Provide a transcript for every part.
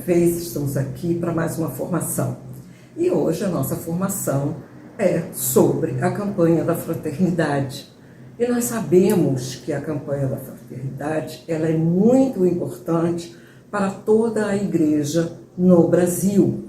vez estamos aqui para mais uma formação. E hoje a nossa formação é sobre a campanha da fraternidade. E nós sabemos que a campanha da fraternidade ela é muito importante para toda a igreja no Brasil.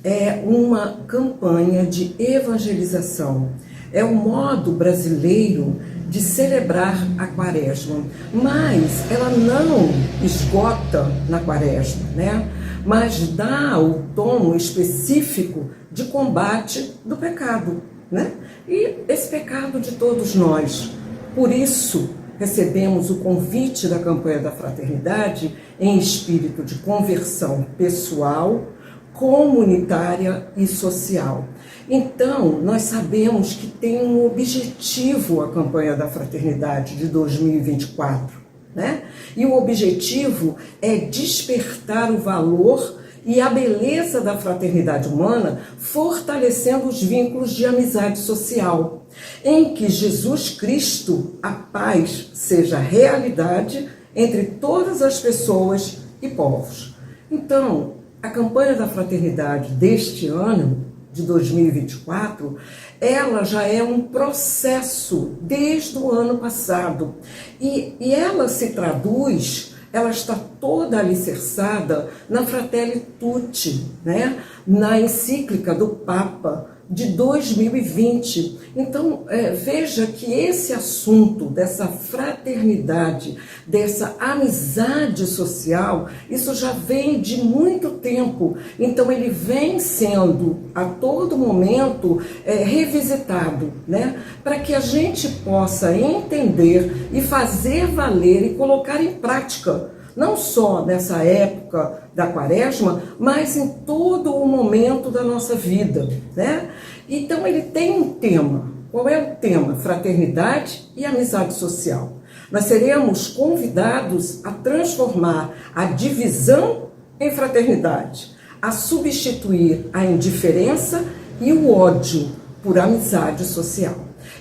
É uma campanha de evangelização. É um modo brasileiro de celebrar a quaresma, mas ela não esgota na quaresma, né? Mas dá o tom específico de combate do pecado, né? E esse pecado de todos nós. Por isso, recebemos o convite da campanha da fraternidade em espírito de conversão pessoal, comunitária e social. Então, nós sabemos que tem um objetivo a campanha da fraternidade de 2024, né? E o objetivo é despertar o valor e a beleza da fraternidade humana, fortalecendo os vínculos de amizade social, em que Jesus Cristo, a paz, seja realidade entre todas as pessoas e povos. Então, a campanha da fraternidade deste ano, de 2024, ela já é um processo desde o ano passado. E ela se traduz, ela está toda alicerçada na Fratelli Tutti, né? Na encíclica do Papa de 2020. Então, veja que esse assunto dessa fraternidade, dessa amizade social, isso já vem de muito tempo. Então, ele vem sendo, a todo momento, revisitado, né? Para que a gente possa entender e fazer valer e colocar em prática, não só nessa época da quaresma, mas em todo o momento da nossa vida, né? Então ele tem um tema. Qual é o tema? Fraternidade e amizade social. Nós seremos convidados a transformar a divisão em fraternidade, a substituir a indiferença e o ódio por amizade social.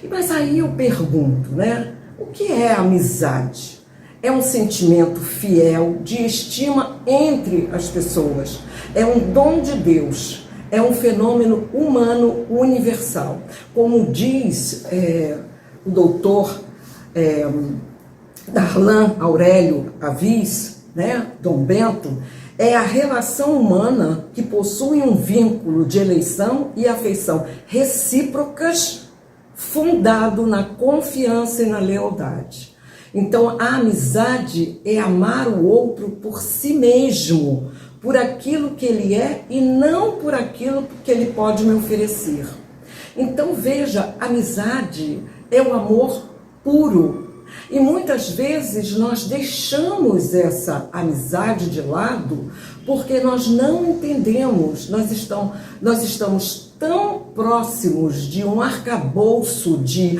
Mas aí eu pergunto, né? O que é amizade? É um sentimento fiel de estima entre as pessoas. É um dom de Deus. É um fenômeno humano universal. Como diz o doutor Darlan Aurélio Avis, né, Dom Bento, é a relação humana que possui um vínculo de eleição e afeição recíprocas fundado na confiança e na lealdade. Então, a amizade é amar o outro por si mesmo, por aquilo que ele é e não por aquilo que ele pode me oferecer. Então, veja, amizade é o amor puro. E muitas vezes nós deixamos essa amizade de lado porque nós não entendemos, nós estamos tão próximos de um arcabouço de,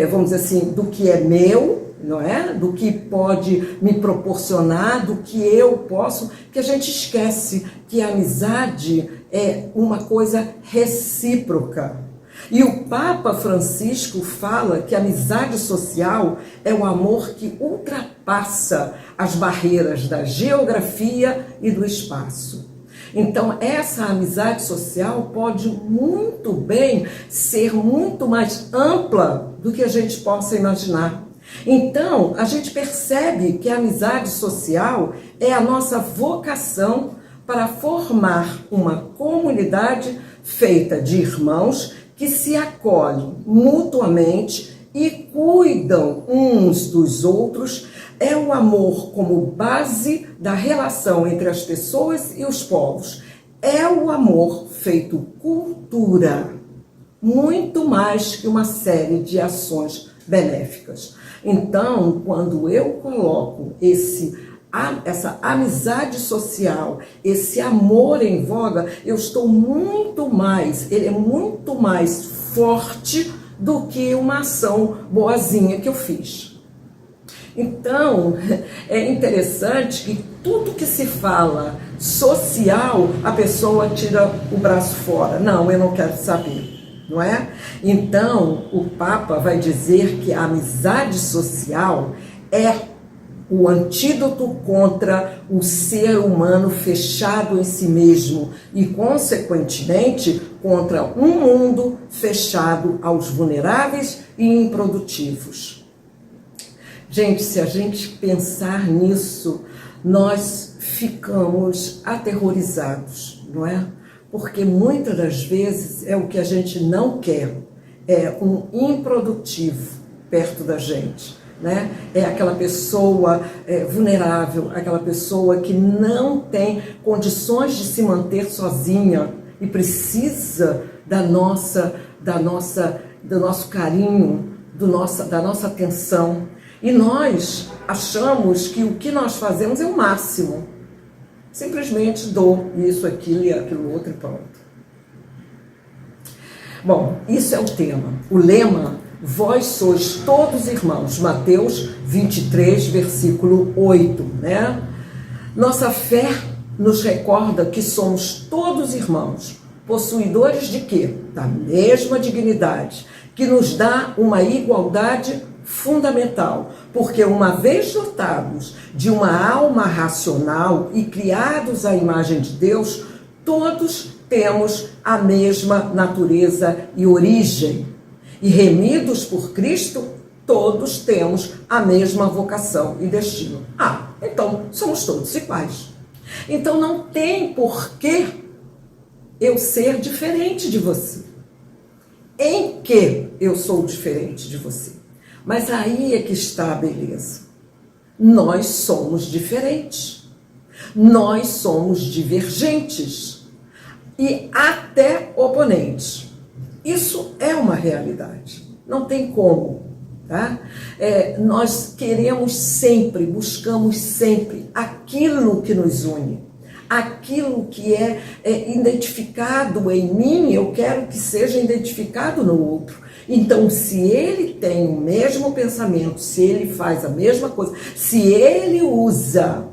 vamos dizer assim, do que é meu, não é? Do que pode me proporcionar, do que eu posso, que a gente esquece que a amizade é uma coisa recíproca. E o Papa Francisco fala que a amizade social é um amor que ultrapassa as barreiras da geografia e do espaço. Então, essa amizade social pode muito bem ser muito mais ampla do que a gente possa imaginar. Então, a gente percebe que a amizade social é a nossa vocação para formar uma comunidade feita de irmãos que se acolhem mutuamente e cuidam uns dos outros. É o amor como base da relação entre as pessoas e os povos. É o amor feito cultura, muito mais que uma série de ações benéficas. Então, quando eu coloco essa amizade social, esse amor em voga, eu estou ele é muito mais forte do que uma ação boazinha que eu fiz. Então, é interessante que tudo que se fala social, a pessoa tira o braço fora. Não, eu não quero saber. Não é? Então, o Papa vai dizer que a amizade social é o antídoto contra o ser humano fechado em si mesmo e, consequentemente, contra um mundo fechado aos vulneráveis e improdutivos. Gente, se a gente pensar nisso, nós ficamos aterrorizados, não é? Porque muitas das vezes é o que a gente não quer, é um improdutivo perto da gente, né? É aquela pessoa vulnerável, aquela pessoa que não tem condições de se manter sozinha e precisa do nosso carinho, da nossa atenção. E nós achamos que o que nós fazemos é o máximo. Simplesmente dou isso, aquilo e aquilo outro e pronto. Bom, isso é o tema. O lema: vós sois todos irmãos. Mateus 23, versículo 8, né? Nossa fé nos recorda que somos todos irmãos, possuidores de quê? Da mesma dignidade, que nos dá uma igualdade fundamental, porque uma vez dotados de uma alma racional e criados à imagem de Deus, todos temos a mesma natureza e origem. E remidos por Cristo, todos temos a mesma vocação e destino. Então somos todos iguais. Então não tem por que eu ser diferente de você. Em que eu sou diferente de você? Mas aí é que está a beleza. Nós somos diferentes. Nós somos divergentes. E até oponentes. Isso é uma realidade. Não tem como. Tá? Nós queremos sempre, buscamos sempre aquilo que nos une. Aquilo que é identificado em mim, eu quero que seja identificado no outro. Então, se ele tem o mesmo pensamento, se ele faz a mesma coisa, se ele usa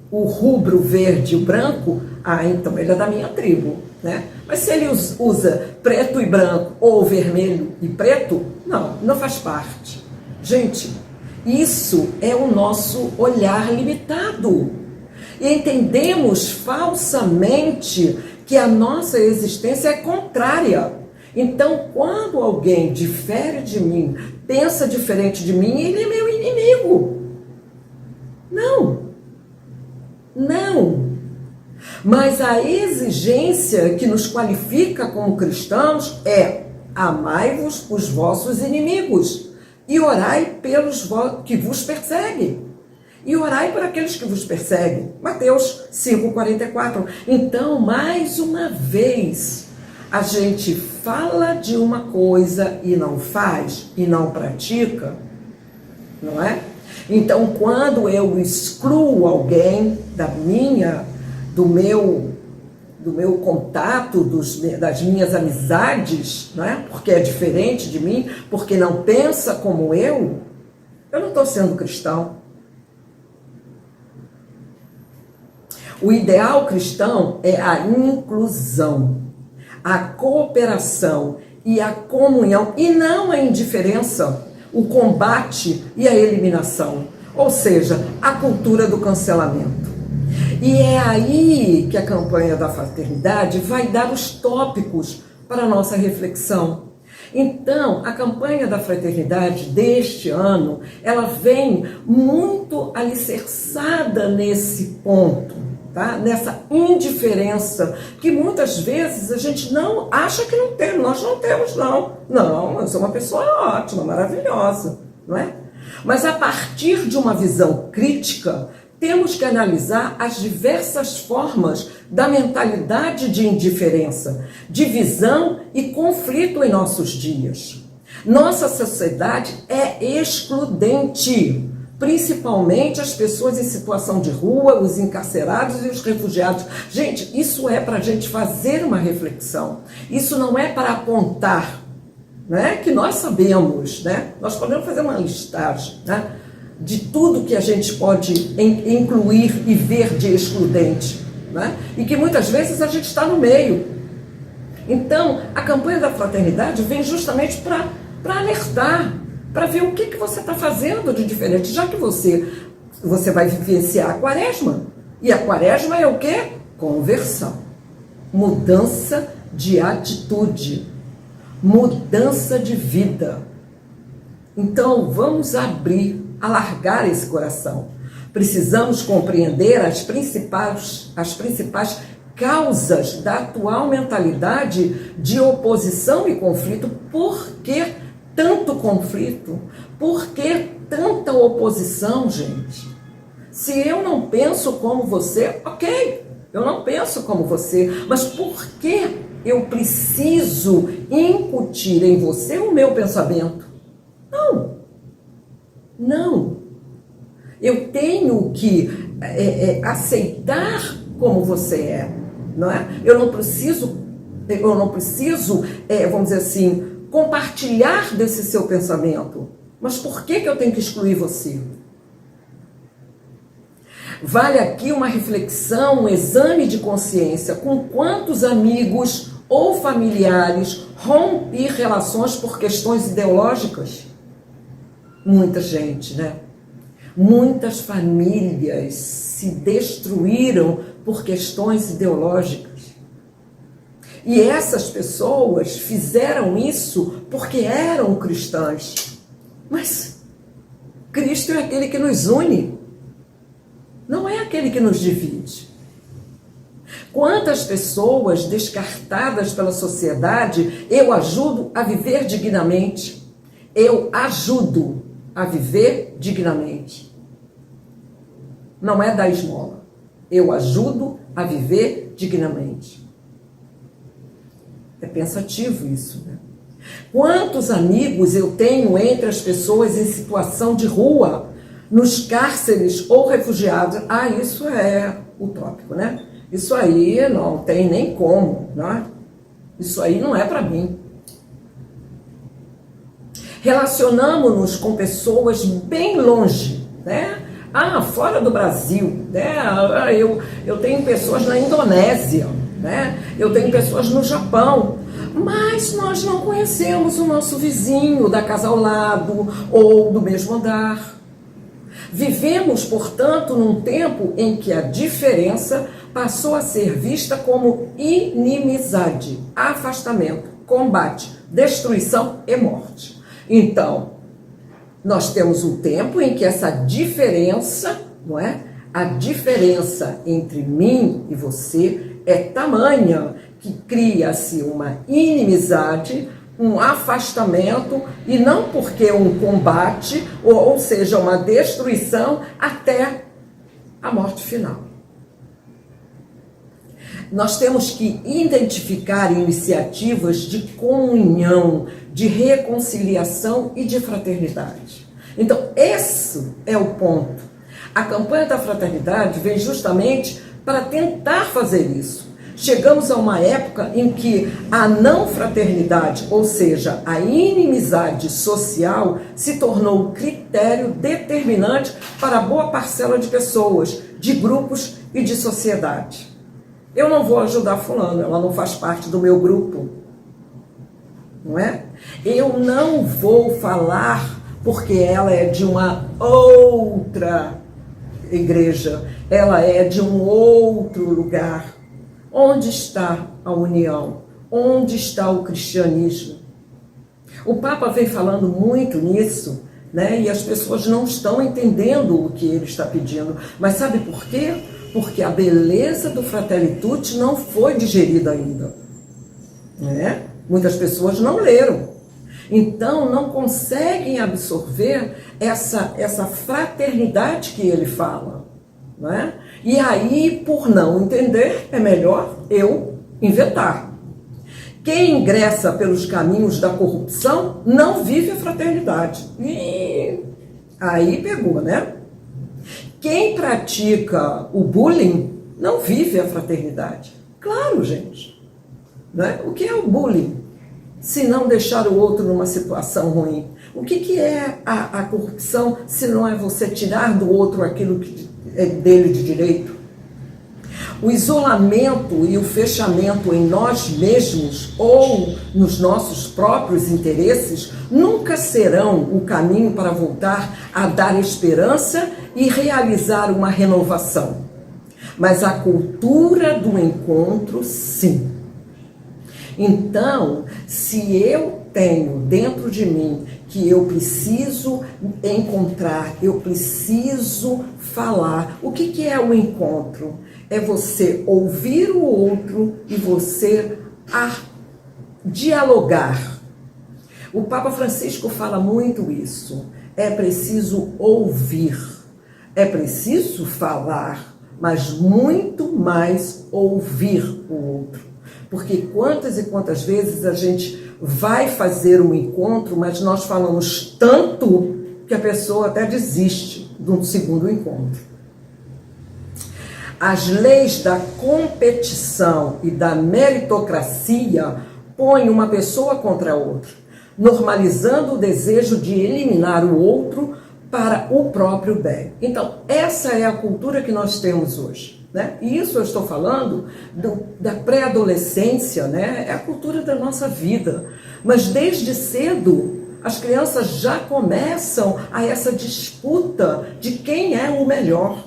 o rubro verde e o branco, então ele é da minha tribo, né? Mas se ele usa preto e branco ou vermelho e preto, não faz parte. Gente, isso é o nosso olhar limitado. E entendemos falsamente que a nossa existência é contrária. Então, quando alguém difere de mim, pensa diferente de mim, ele é meu inimigo. Não. Mas a exigência que nos qualifica como cristãos é: amai-vos os vossos inimigos e orai pelos que vos perseguem. E orai por aqueles que vos perseguem. Mateus 5,44. Então, mais uma vez, a gente fala de uma coisa e não faz, e não pratica, não é? Então, quando eu excluo alguém do meu contato, das minhas amizades, não é? Porque é diferente de mim, porque não pensa como eu não estou sendo cristão. O ideal cristão é a inclusão, a cooperação e a comunhão, e não a indiferença, o combate e a eliminação, ou seja, a cultura do cancelamento. E é aí que a campanha da fraternidade vai dar os tópicos para a nossa reflexão. Então, a campanha da fraternidade deste ano, ela vem muito alicerçada nesse ponto, tá? Nessa indiferença, que muitas vezes a gente não acha que não tem, nós não temos, não. Não, eu sou uma pessoa ótima, maravilhosa, não é? Mas a partir de uma visão crítica, temos que analisar as diversas formas da mentalidade de indiferença, divisão e conflito em nossos dias. Nossa sociedade é excludente, principalmente as pessoas em situação de rua, os encarcerados e os refugiados. Gente, isso é para a gente fazer uma reflexão. Isso não é para apontar, né? Que nós sabemos, né? Nós podemos fazer uma listagem, né? De tudo que a gente pode incluir e ver de excludente, né? E que muitas vezes a gente está no meio. Então, a campanha da fraternidade vem justamente para alertar, para ver o que você está fazendo de diferente. Já que você você vai vivenciar a quaresma. E a quaresma é o quê? Conversão. Mudança de atitude. Mudança de vida. Então, vamos alargar esse coração. Precisamos compreender as principais causas da atual mentalidade de oposição e conflito. Por que tanto conflito? Por que tanta oposição, gente? Se eu não penso como você, ok, eu não penso como você, mas por que eu preciso incutir em você o meu pensamento? Não. Eu tenho que aceitar como você é, não é? Eu não preciso, vamos dizer assim, compartilhar desse seu pensamento. Mas por que eu tenho que excluir você? Vale aqui uma reflexão, um exame de consciência. Com quantos amigos ou familiares rompi relações por questões ideológicas? Muita gente, né? Muitas famílias se destruíram por questões ideológicas. E essas pessoas fizeram isso porque eram cristãs. Mas Cristo é aquele que nos une, não é aquele que nos divide. Quantas pessoas descartadas pela sociedade eu ajudo a viver dignamente? Eu ajudo a viver dignamente. Não é dar esmola. Eu ajudo a viver dignamente. É pensativo isso, né? Quantos amigos eu tenho entre as pessoas em situação de rua, nos cárceres ou refugiados? Isso é utópico, né? Isso aí não tem nem como, né? Isso aí não é para mim. Relacionamos-nos com pessoas bem longe, né? Fora do Brasil, né? Eu tenho pessoas na Indonésia, né? Eu tenho pessoas no Japão, mas nós não conhecemos o nosso vizinho da casa ao lado ou do mesmo andar. Vivemos, portanto, num tempo em que a diferença passou a ser vista como inimizade, afastamento, combate, destruição e morte. Então, nós temos um tempo em que essa diferença, não é? A diferença entre mim e você é tamanha que cria-se uma inimizade, um afastamento, e não porque um combate, ou seja, uma destruição até a morte final. Nós temos que identificar iniciativas de comunhão, de reconciliação e de fraternidade. Então, esse é o ponto. A campanha da fraternidade vem justamente para tentar fazer isso. Chegamos a uma época em que a não fraternidade, ou seja, a inimizade social, se tornou o critério determinante para boa parcela de pessoas, de grupos e de sociedade. Eu não vou ajudar fulano, ela não faz parte do meu grupo, não é? Eu não vou falar porque ela é de uma outra igreja, ela é de um outro lugar. Onde está a união? Onde está o cristianismo? O Papa vem falando muito nisso, né? E as pessoas não estão entendendo o que ele está pedindo. Mas sabe por quê? Porque a beleza do Fratelli Tutti não foi digerida ainda, né? Muitas pessoas não leram. Então, não conseguem absorver essa fraternidade que ele fala, né? E aí, por não entender, é melhor eu inventar. Quem ingressa pelos caminhos da corrupção não vive a fraternidade. E aí pegou, né? Quem pratica o bullying não vive a fraternidade. Claro, gente. Né? O que é o bullying? Se não deixar o outro numa situação ruim. O que é a corrupção se não é você tirar do outro aquilo que é dele de direito? O isolamento e o fechamento em nós mesmos ou nos nossos próprios interesses nunca serão o caminho para voltar a dar esperança e realizar uma renovação. Mas a cultura do encontro, sim. Então, se eu tenho dentro de mim que eu preciso encontrar, eu preciso falar. O que é o encontro? É você ouvir o outro e você dialogar. O Papa Francisco fala muito isso. É preciso ouvir, é preciso falar, mas muito mais ouvir o outro. Porque quantas e quantas vezes a gente vai fazer um encontro, mas nós falamos tanto que a pessoa até desiste de um segundo encontro. As leis da competição e da meritocracia põem uma pessoa contra a outra, normalizando o desejo de eliminar o outro para o próprio bem. Então, essa é a cultura que nós temos hoje. Né? E isso eu estou falando da pré-adolescência, né? É a cultura da nossa vida. Mas desde cedo, as crianças já começam a essa disputa de quem é o melhor.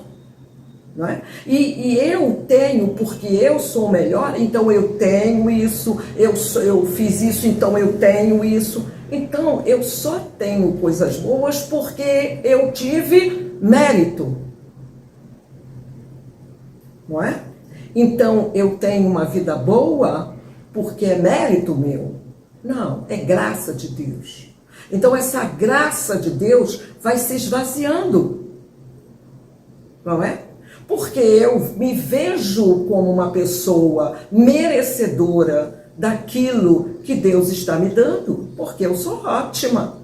Não é? E eu tenho, porque eu sou o melhor, então eu tenho isso, eu fiz isso, então eu tenho isso. Então eu só tenho coisas boas porque eu tive mérito. Não é? Então, eu tenho uma vida boa porque é mérito meu? Não, é graça de Deus. Então, essa graça de Deus vai se esvaziando. Não é? Porque eu me vejo como uma pessoa merecedora daquilo que Deus está me dando, porque eu sou ótima.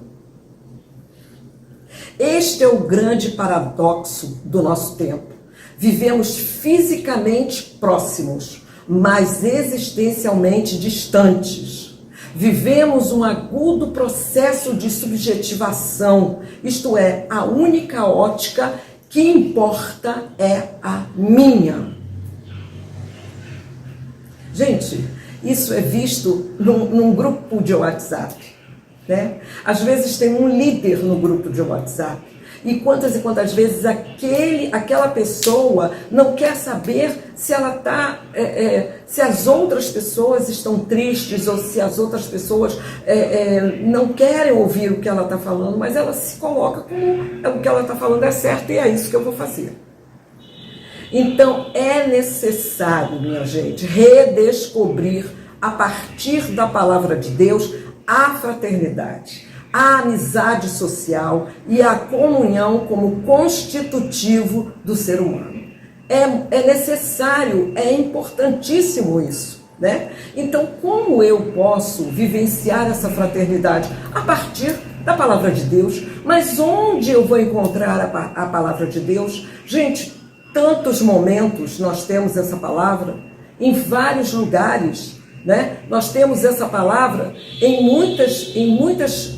Este é o grande paradoxo do nosso tempo. Vivemos fisicamente próximos, mas existencialmente distantes. Vivemos um agudo processo de subjetivação, isto é, a única ótica que importa é a minha. Gente, isso é visto num grupo de WhatsApp, né? Às vezes tem um líder no grupo de WhatsApp. E quantas vezes aquela pessoa não quer saber se ela se as outras pessoas estão tristes ou se as outras pessoas não querem ouvir o que ela está falando, mas ela se coloca como o que ela está falando é certo e é isso que eu vou fazer. Então é necessário, minha gente, redescobrir a partir da palavra de Deus a fraternidade, a amizade social e a comunhão como constitutivo do ser humano. É necessário, é importantíssimo isso, né? Então, como eu posso vivenciar essa fraternidade? A partir da palavra de Deus. Mas onde eu vou encontrar a palavra de Deus? Gente, tantos momentos nós temos essa palavra, em vários lugares, né? Nós temos essa palavra em muitas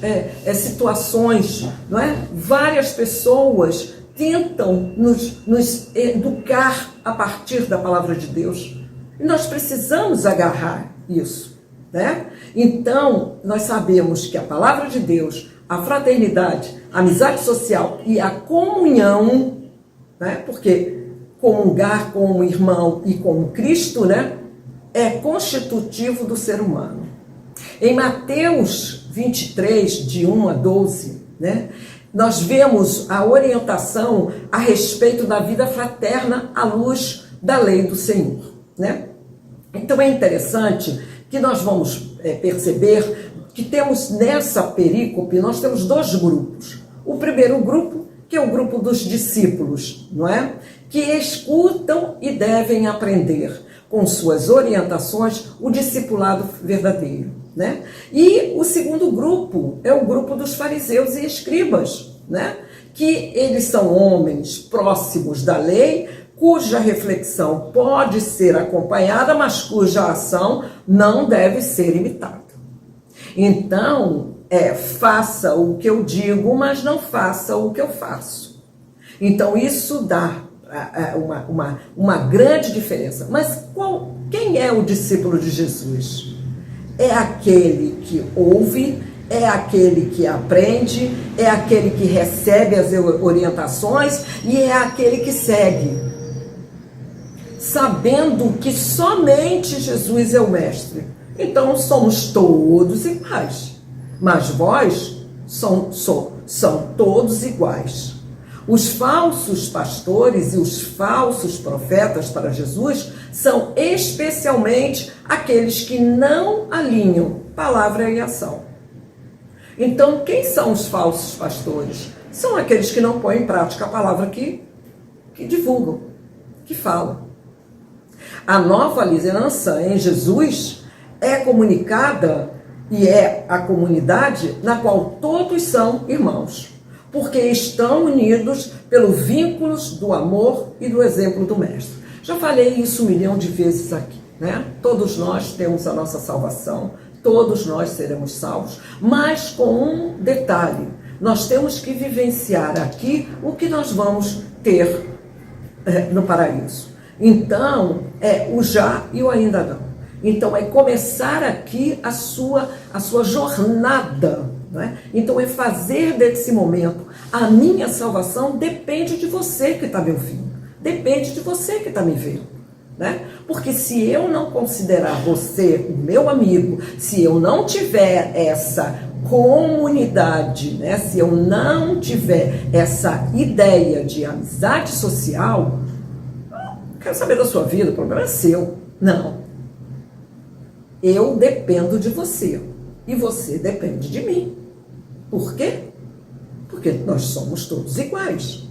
situações, não é? Várias pessoas tentam nos educar a partir da palavra de Deus. E nós precisamos agarrar isso, né? Então, nós sabemos que a palavra de Deus, a fraternidade, a amizade social e a comunhão, né? Porque comungar com o irmão e com Cristo, né? É constitutivo do ser humano. Em Mateus 23, de 1 a 12, né, nós vemos a orientação a respeito da vida fraterna à luz da lei do Senhor. Né? Então é interessante que nós vamos perceber que temos nessa perícope, nós temos dois grupos. O primeiro grupo, que é o grupo dos discípulos, não é? Que escutam e devem aprender com suas orientações, o discipulado verdadeiro, né? E o segundo grupo é o grupo dos fariseus e escribas, né? Que eles são homens próximos da lei, cuja reflexão pode ser acompanhada, mas cuja ação não deve ser imitada. Então, faça o que eu digo, mas não faça o que eu faço. Então, isso dá uma grande diferença. Mas quem é o discípulo de Jesus? É aquele que ouve, é aquele que aprende, é aquele que recebe as orientações e é aquele que segue, sabendo que somente Jesus é o mestre. Então somos todos iguais, mas vós são todos iguais. Os falsos pastores e os falsos profetas para Jesus são especialmente aqueles que não alinham palavra e ação. Então, quem são os falsos pastores? São aqueles que não põem em prática a palavra que divulgam, que falam. A nova liderança em Jesus é comunicada e é a comunidade na qual todos são irmãos, porque estão unidos pelo vínculo do amor e do exemplo do Mestre. Já falei isso 1 milhão de vezes aqui, né? Todos nós temos a nossa salvação, todos nós seremos salvos, mas com um detalhe: nós temos que vivenciar aqui o que nós vamos ter no paraíso. Então, é o já e o ainda não. Então, é começar aqui a sua jornada. Né? Então, é fazer desse momento. A minha salvação depende de você que está me ouvindo. Depende de você que está me vendo. Né? Porque se eu não considerar você o meu amigo, se eu não tiver essa comunidade, né? Se eu não tiver essa ideia de amizade social, não quero saber da sua vida, o problema é seu. Não. Eu dependo de você e você depende de mim. Por quê? Porque nós somos todos iguais.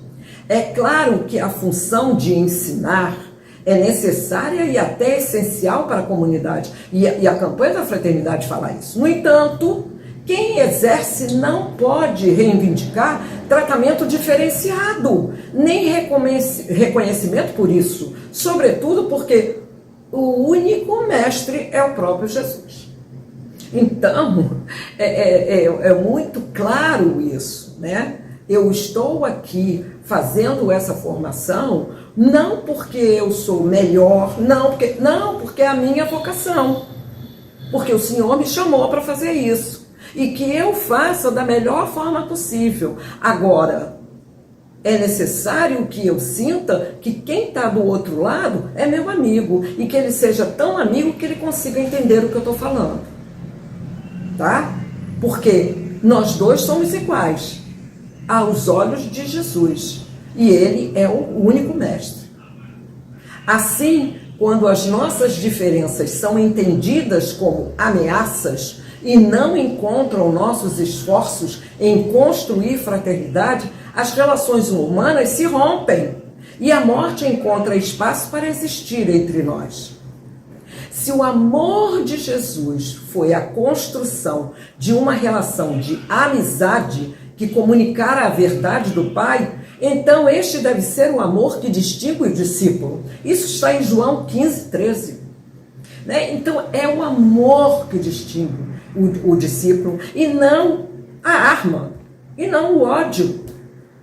É claro que a função de ensinar é necessária e até essencial para a comunidade. E a campanha da fraternidade fala isso. No entanto, quem exerce não pode reivindicar tratamento diferenciado, nem reconhecimento por isso. Sobretudo porque o único mestre é o próprio Jesus. Então, é muito claro isso, né? Eu estou aqui fazendo essa formação não porque eu sou melhor, não, porque é a minha vocação. Porque o Senhor me chamou para fazer isso. E que eu faça da melhor forma possível. Agora, é necessário que eu sinta que quem está do outro lado é meu amigo. E que ele seja tão amigo que ele consiga entender o que eu estou falando. Tá? Porque nós dois somos iguais aos olhos de Jesus. E ele é o único mestre. Assim, quando as nossas diferenças são entendidas como ameaças e não encontram nossos esforços em construir fraternidade, as relações humanas se rompem e a morte encontra espaço para existir entre nós. Se o amor de Jesus foi a construção de uma relação de amizade que comunicara a verdade do Pai, então este deve ser o amor que distingue o discípulo. Isso está em João 15:13. Né? Então é o amor que distingue o discípulo e não a arma, e não o ódio.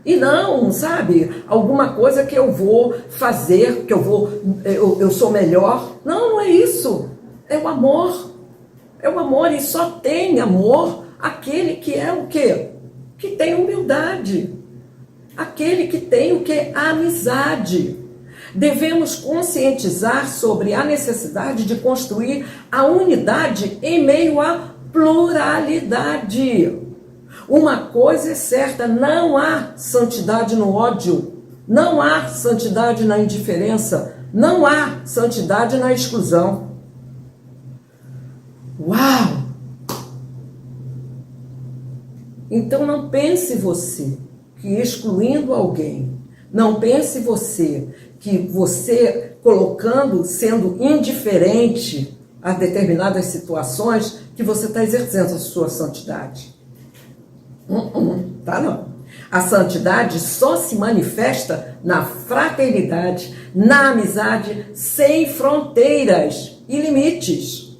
E não, sabe, alguma coisa que eu vou fazer, que eu sou melhor. Não, não é isso. É o amor. É o amor, e só tem amor aquele que é o quê? Que tem humildade. Aquele que tem o quê? A amizade. Devemos conscientizar sobre a necessidade de construir a unidade em meio à pluralidade. Uma coisa é certa, não há santidade no ódio, não há santidade na indiferença, não há santidade na exclusão. Uau! Então não pense você que excluindo alguém, não pense você que você colocando, sendo indiferente a determinadas situações, que você está exercendo a sua santidade. Tá não. A santidade só se manifesta na fraternidade, na amizade, sem fronteiras e limites.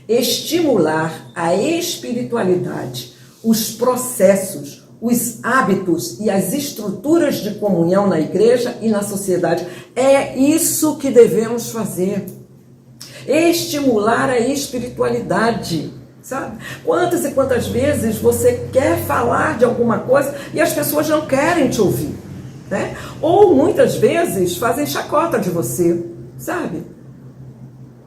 Estimular a espiritualidade, os processos, os hábitos e as estruturas de comunhão na igreja e na sociedade. É isso que devemos fazer. Estimular a espiritualidade, sabe? Quantas e quantas vezes você quer falar de alguma coisa e as pessoas não querem te ouvir, né? Ou muitas vezes fazem chacota de você, sabe?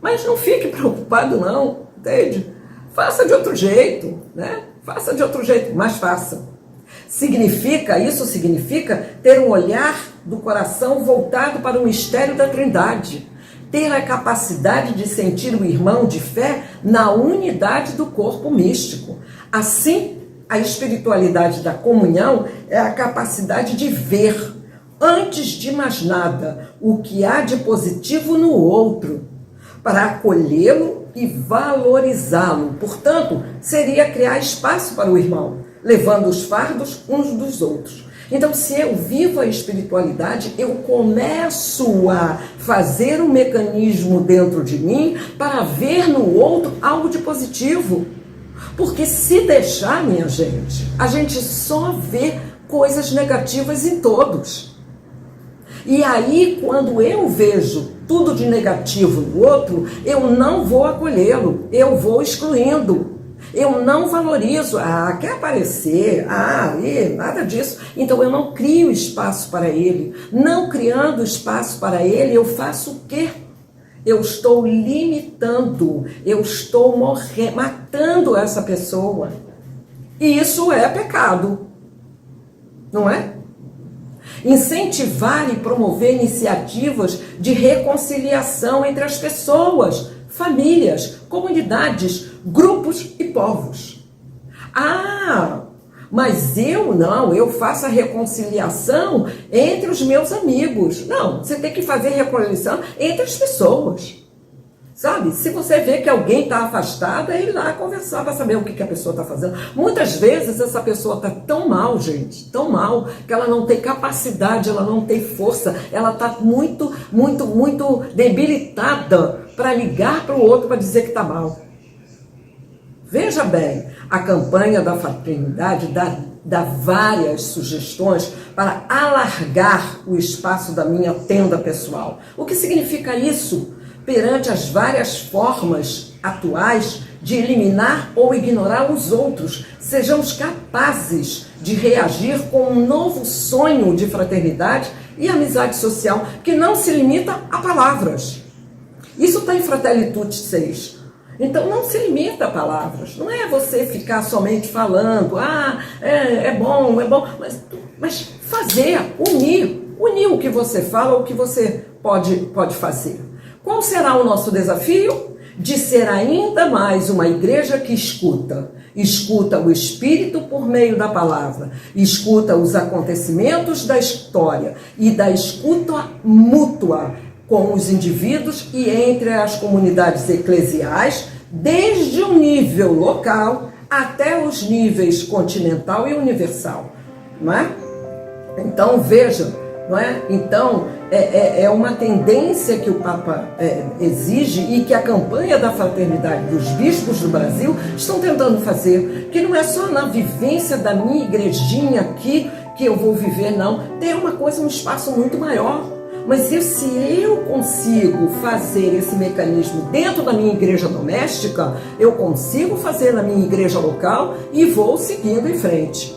Mas não fique preocupado não, entende? Faça de outro jeito, né? Faça de outro jeito, mas faça. Isso significa ter um olhar do coração voltado para o mistério da Trindade. Ter a capacidade de sentir o irmão de fé na unidade do corpo místico. Assim, a espiritualidade da comunhão é a capacidade de ver, antes de mais nada, o que há de positivo no outro, para acolhê-lo e valorizá-lo. Portanto, seria criar espaço para o irmão, levando os fardos uns dos outros. Então, se eu vivo a espiritualidade, eu começo a fazer um mecanismo dentro de mim para ver no outro algo de positivo. Porque se deixar, minha gente, a gente só vê coisas negativas em todos. E aí, quando eu vejo tudo de negativo no outro, eu não vou acolhê-lo, eu vou excluindo. Eu não valorizo, quer aparecer, nada disso. Então eu não crio espaço para ele. Não criando espaço para ele, eu faço o quê? Eu estou limitando, eu estou matando essa pessoa. E isso é pecado, não é? Incentivar e promover iniciativas de reconciliação entre as pessoas, famílias, comunidades, grupos e povos. Mas eu faço a reconciliação entre os meus amigos. Não, você tem que fazer reconciliação entre as pessoas. Sabe? Se você vê que alguém está afastado, é ir lá conversar para saber o que a pessoa está fazendo. Muitas vezes essa pessoa está tão mal, gente, tão mal, que ela não tem capacidade, ela não tem força, ela está muito, muito, muito debilitada para ligar para o outro para dizer que está mal. Veja bem, a campanha da fraternidade dá várias sugestões para alargar o espaço da minha tenda pessoal. O que significa isso? Perante as várias formas atuais de eliminar ou ignorar os outros, sejamos capazes de reagir com um novo sonho de fraternidade e amizade social que não se limita a palavras. Isso está em Fratelli Tutti 6. Então não se limita a palavras. Não é você ficar somente falando, é bom, mas fazer, unir o que você fala ao que você pode fazer. Qual será o nosso desafio? De ser ainda mais uma igreja que escuta o Espírito por meio da palavra, escuta os acontecimentos da história e da escuta mútua com os indivíduos e entre as comunidades eclesiais, desde o nível local até os níveis continental e universal, não é? Então veja, não é? Então é uma tendência que o Papa exige e que a campanha da fraternidade dos bispos do Brasil estão tentando fazer, que não é só na vivência da minha igrejinha aqui que eu vou viver, não. Tem uma coisa, um espaço muito maior. Mas se eu consigo fazer esse mecanismo dentro da minha igreja doméstica, eu consigo fazer na minha igreja local e vou seguindo em frente.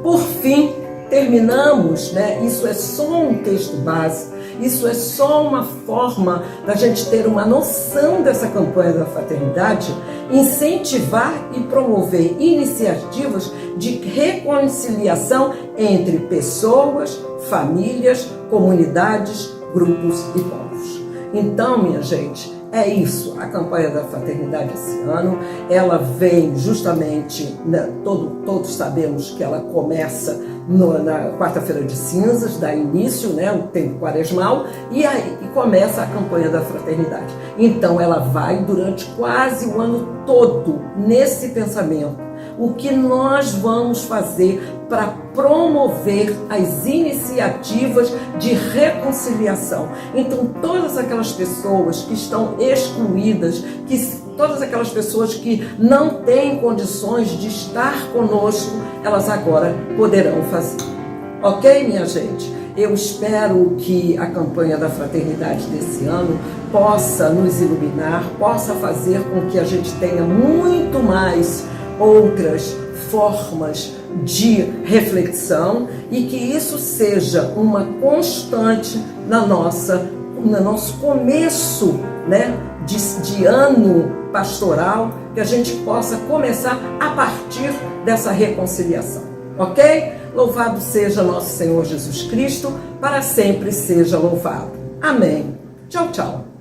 Por fim, terminamos, né? Isso é só um texto base, isso é só uma forma da gente ter uma noção dessa campanha da fraternidade, incentivar e promover iniciativas de reconciliação entre pessoas, famílias, comunidades, grupos e povos. Então, minha gente, é isso, a campanha da fraternidade esse ano, ela vem justamente, né, todos sabemos que ela começa na quarta-feira de cinzas, dá início, né, o tempo quaresmal, e aí começa a campanha da fraternidade. Então ela vai durante quase o ano todo nesse pensamento. O que nós vamos fazer para promover as iniciativas de reconciliação? Então todas aquelas pessoas que estão excluídas, que Todas aquelas pessoas que não têm condições de estar conosco, elas agora poderão fazer. Ok, minha gente? Eu espero que a campanha da fraternidade desse ano possa nos iluminar, possa fazer com que a gente tenha muito mais outras formas de reflexão e que isso seja uma constante no nosso começo, né, de ano pastoral, que a gente possa começar a partir dessa reconciliação, ok? Louvado seja nosso Senhor Jesus Cristo, para sempre seja louvado. Amém. Tchau, tchau.